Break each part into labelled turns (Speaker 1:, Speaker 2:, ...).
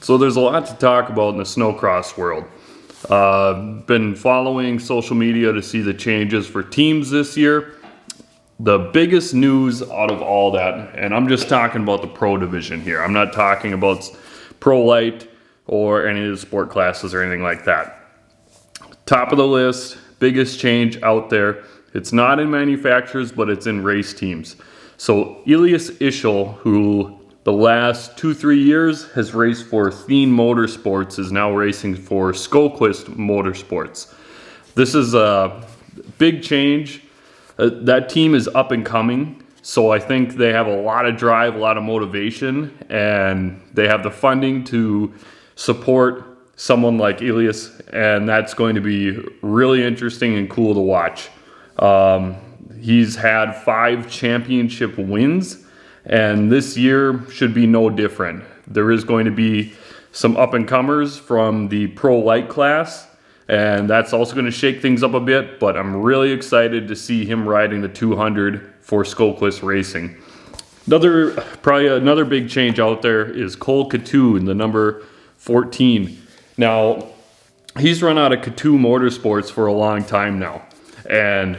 Speaker 1: So there's a lot to talk about in the snowcross world. Been following social media to see the changes for teams this year. The biggest news out of all that, and I'm just talking about the pro division here. I'm not talking about pro light or any of the sport classes or anything like that. Top of the list, biggest change out there. It's not in manufacturers, but it's in race teams. So Elias Ischel, who the last 2-3 years has raced for Thien Motorsports, is now racing for Snocross Motorsports. This is a big change. That team is up and coming, so I think they have a lot of drive, a lot of motivation, and they have the funding to support someone like Elias, and that's going to be really interesting and cool to watch. He's had 5 championship wins, and this year should be no different. There is going to be some up-and-comers from the pro light class, and that's also going to shake things up a bit, but I'm really excited to see him riding the 200 for Snocross Racing. Probably another big change out there is Cole Coutu in the number 14. Now, he's run out of Coutu Motorsports for a long time now, and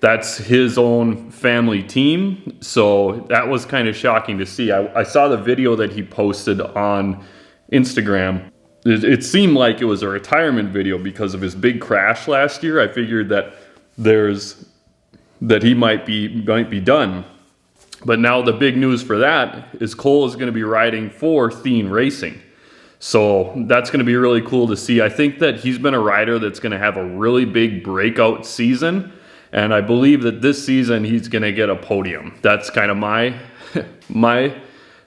Speaker 1: that's his own family team, so that was kind of shocking to see. I saw the video that he posted on Instagram. It seemed like it was a retirement video because of his big crash last year. I figured that he might be done. But now the big news for that is Cole is going to be riding for Thien Racing. So that's going to be really cool to see. I think that he's been a rider that's going to have a really big breakout season. And I believe that this season he's going to get a podium. That's kind of my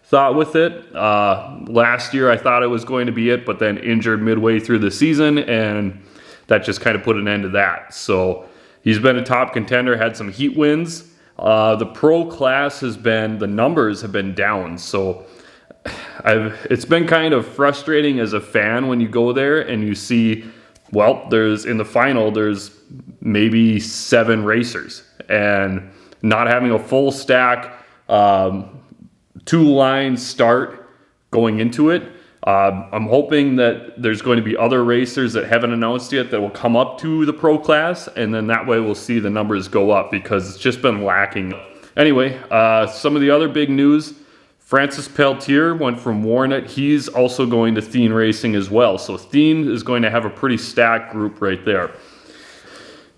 Speaker 1: thought with it. Last year I thought it was going to be it, but then injured midway through the season, and that just kind of put an end to that. So he's been a top contender, had some heat wins. The pro class the numbers have been down. So it's been kind of frustrating as a fan when you go there and you see, well, in the final, there's maybe 7 racers, and not having a full stack, 2 lines start going into it. I'm hoping that there's going to be other racers that haven't announced yet that will come up to the pro class, and then that way we'll see the numbers go up because it's just been lacking. Anyway, some of the other big news, Francis Peltier went from Warnet. He's also going to Thien Racing as well. So Thien is going to have a pretty stacked group right there.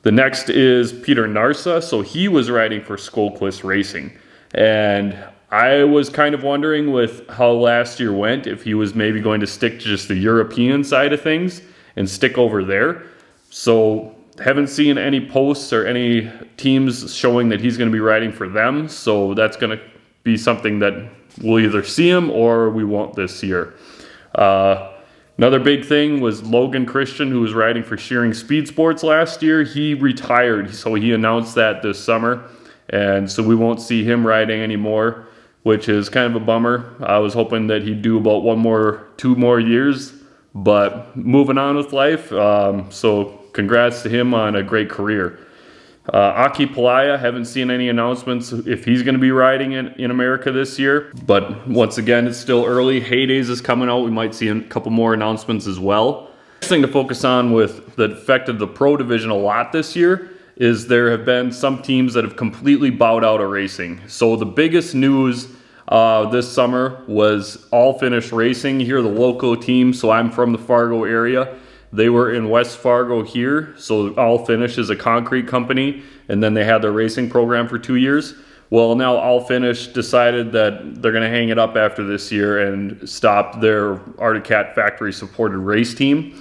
Speaker 1: The next is Peter Narsa. So he was riding for Snocross Racing. And I was kind of wondering with how last year went, if he was maybe going to stick to just the European side of things and stick over there. So haven't seen any posts or any teams showing that he's going to be riding for them. So that's going to be something that we'll either see him or we won't this year. Another big thing was Logan Christian, who was riding for Shearing Speed Sports last year. He retired, so he announced that this summer, and so we won't see him riding anymore, which is kind of a bummer. I was hoping that he'd do about 2 more years, but moving on with life. So congrats to him on a great career. Aki Palaya, haven't seen any announcements if he's going to be riding in America this year. But once again, it's still early. Heydays is coming out. We might see a couple more announcements as well. Next thing to focus on with that affected the pro division a lot this year is there have been some teams that have completely bowed out of racing. So the biggest news this summer was All Finish Racing here, the local team. So I'm from the Fargo area. They were in West Fargo here, so All Finish is a concrete company, and then they had their racing program for 2 years. Well, now All Finish decided that they're going to hang it up after this year and stop their Arctic Cat factory-supported race team.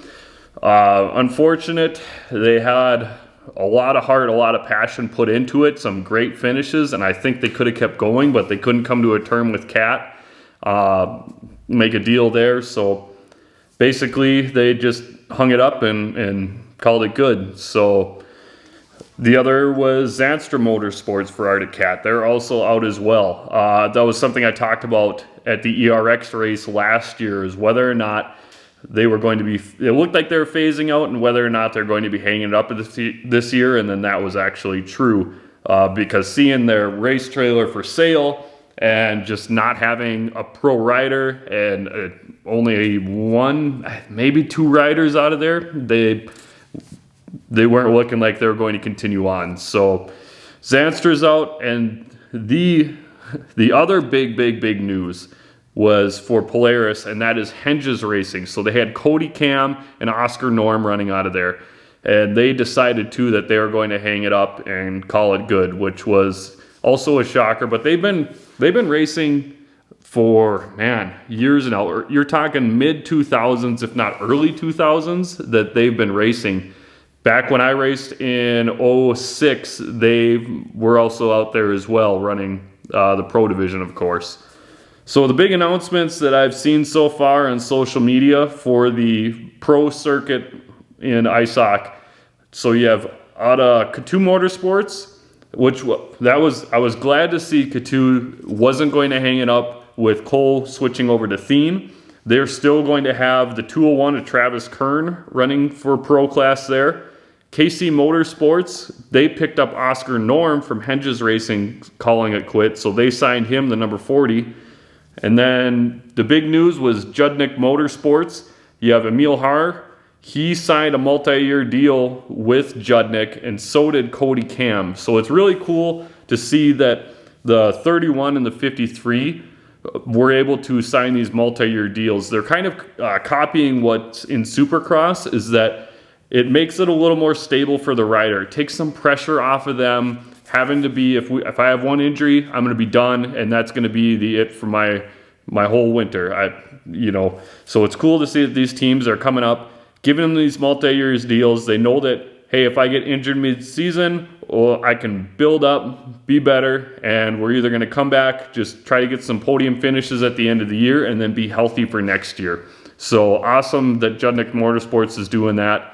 Speaker 1: Unfortunate, they had a lot of heart, a lot of passion put into it, some great finishes, and I think they could have kept going, but they couldn't come to a term with Cat, make a deal there, so basically they just hung it up and called it good. So the other was Zanstra Motorsports for Arctic Cat. They're also out as well. That was something I talked about at the ERX race last year, is whether or not they were going to be, it looked like they were phasing out, and whether or not they're going to be hanging it up this year. And then that was actually true, because seeing their race trailer for sale and just not having a pro rider and only one, maybe two riders out of there. They weren't looking like they were going to continue on. So Zanster's out, and the other big news was for Polaris, and that is Henges Racing. So they had Cody Cam and Oscar Norm running out of there, and they decided too that they were going to hang it up and call it good, which was also a shocker. But they've been racing for, man, years now. You're talking mid 2000s, if not early 2000s, that they've been racing. Back when I raced in 06, they were also out there as well, running the pro division, of course. So the big announcements that I've seen so far on social media for the pro circuit in ISOC. So you have out of K2 Motorsports, I was glad to see K2 wasn't going to hang it up with Cole switching over to Thiem. They're still going to have the 201 of Travis Kern running for Pro Class there. KC Motorsports, they picked up Oscar Norm from Henges Racing, calling it quit, so they signed him, the number 40. And then the big news was Judnick Motorsports. You have Emil Haar. He signed a multi-year deal with Judnick, and so did Cody Cam. So it's really cool to see that the 31 and the 53 were able to sign these multi-year deals. They're kind of copying what's in Supercross, is that it makes it a little more stable for the rider. It takes some pressure off of them having to be, if I have one injury, I'm going to be done, and that's going to be it for my whole winter. So it's cool to see that these teams are coming up, giving them these multi-year deals. They know that, hey, if I get injured mid-season, well, I can build up, be better, and we're either going to come back, just try to get some podium finishes at the end of the year, and then be healthy for next year. So awesome that Judnick Motorsports is doing that.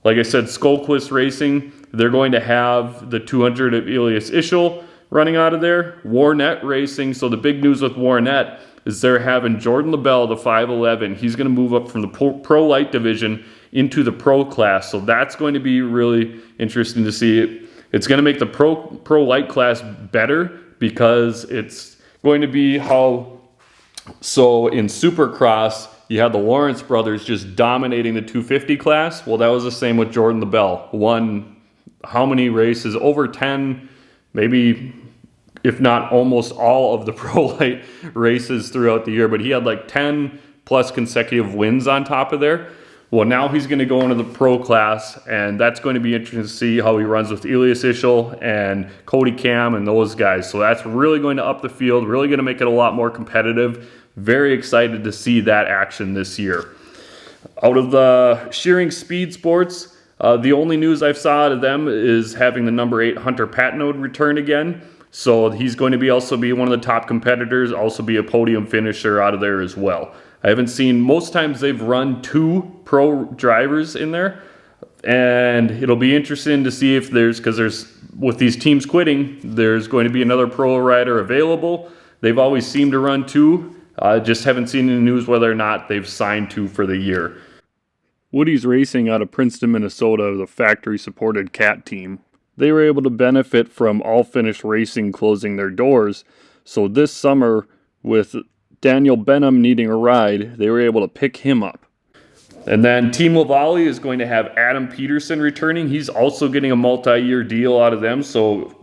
Speaker 1: Like I said, Skolquist Racing, they're going to have the 200 of Elias Ischel running out of there. Warnet Racing, so the big news with Warnet is they're having Jordan LaBelle, the 5'11". He's going to move up from the Pro Light division into the Pro Class, so that's going to be really interesting to see. It's going to make the Pro Light class better, because it's going to be so in Supercross, you had the Lawrence brothers just dominating the 250 class. Well, that was the same with Jordan LaBelle. Won how many races? Over 10, maybe, if not almost all of the Pro Light races throughout the year. But he had like 10 plus consecutive wins on top of there. Well, now he's going to go into the Pro Class, and that's going to be interesting to see how he runs with Elias Ischel and Cody Cam and those guys. So that's really going to up the field, really going to make it a lot more competitive. Very excited to see that action this year. Out of the Shearing Speed Sports, the only news I've saw out of them is having the number 8 Hunter Patnode return again. So he's going to also be one of the top competitors, also be a podium finisher out of there as well. I haven't seen, most times they've run 2 pro drivers in there, and it'll be interesting to see if because with these teams quitting, there's going to be another pro rider available. They've always seemed to run 2. Just haven't seen in the news whether or not they've signed 2 for the year. Woody's Racing out of Princeton, Minnesota, the factory-supported CAT team. They were able to benefit from All Finish Racing closing their doors. So this summer, with Daniel Benham needing a ride, they were able to pick him up. And then Team Lavallee is going to have Adam Peterson returning. He's also getting a multi-year deal out of them. So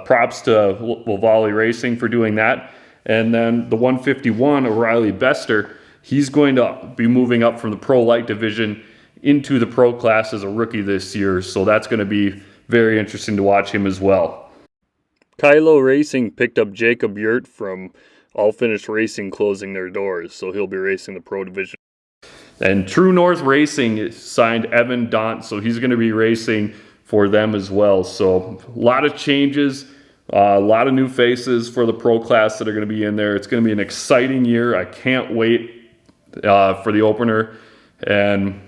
Speaker 1: props to Lavallee Racing for doing that. And then the 151, O'Reilly Bester, he's going to be moving up from the Pro Light division into the Pro Class as a rookie this year. So that's going to be very interesting to watch him as well. Kylo Racing picked up Jacob Yurt from All Finish Racing closing their doors. So he'll be racing the Pro division. And True North Racing signed Evan Daunt. So he's going to be racing for them as well. So a lot of changes. A lot of new faces for the Pro Class that are going to be in there. It's going to be an exciting year. I can't wait for the opener. And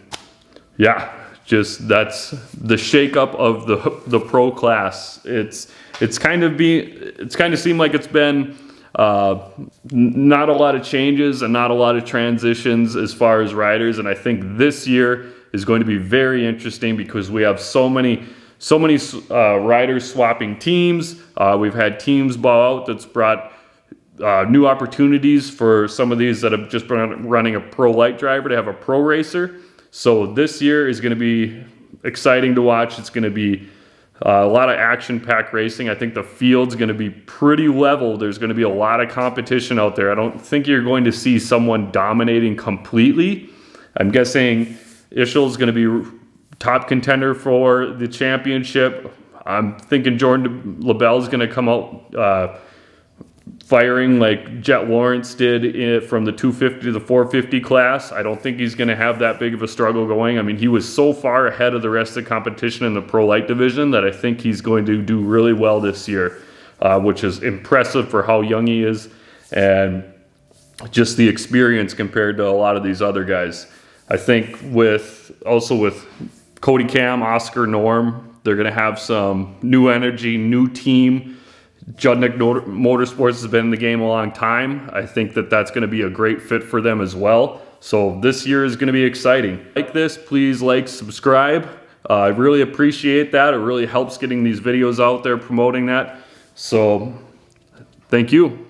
Speaker 1: yeah, just that's the shakeup of the Pro Class. It's kind of seemed like it's been not a lot of changes and not a lot of transitions as far as riders. And I think this year is going to be very interesting because we have so many riders swapping teams. We've had teams bow out that's brought new opportunities for some of these that have just been running a pro light driver to have a pro racer. So this year is going to be exciting to watch. It's going to be a lot of action-packed racing. I think the field's going to be pretty level. There's going to be a lot of competition out there. I don't think you're going to see someone dominating completely. I'm guessing Ischel's going to be top contender for the championship. I'm thinking Jordan LaBelle's going to come out firing like Jet Lawrence did from the 250 to the 450 class. I don't think he's going to have that big of a struggle going. I mean, he was so far ahead of the rest of the competition in the pro light division that I think he's going to do really well this year, which is impressive for how young he is and just the experience compared to a lot of these other guys. I think with Cody Cam, Oscar Norm, they're going to have some new energy, new team. Judnick Motorsports has been in the game a long time. I think that that's going to be a great fit for them as well. So this year is going to be exciting. Like this, please like, subscribe. I really appreciate that. It really helps getting these videos out there, promoting that. So thank you.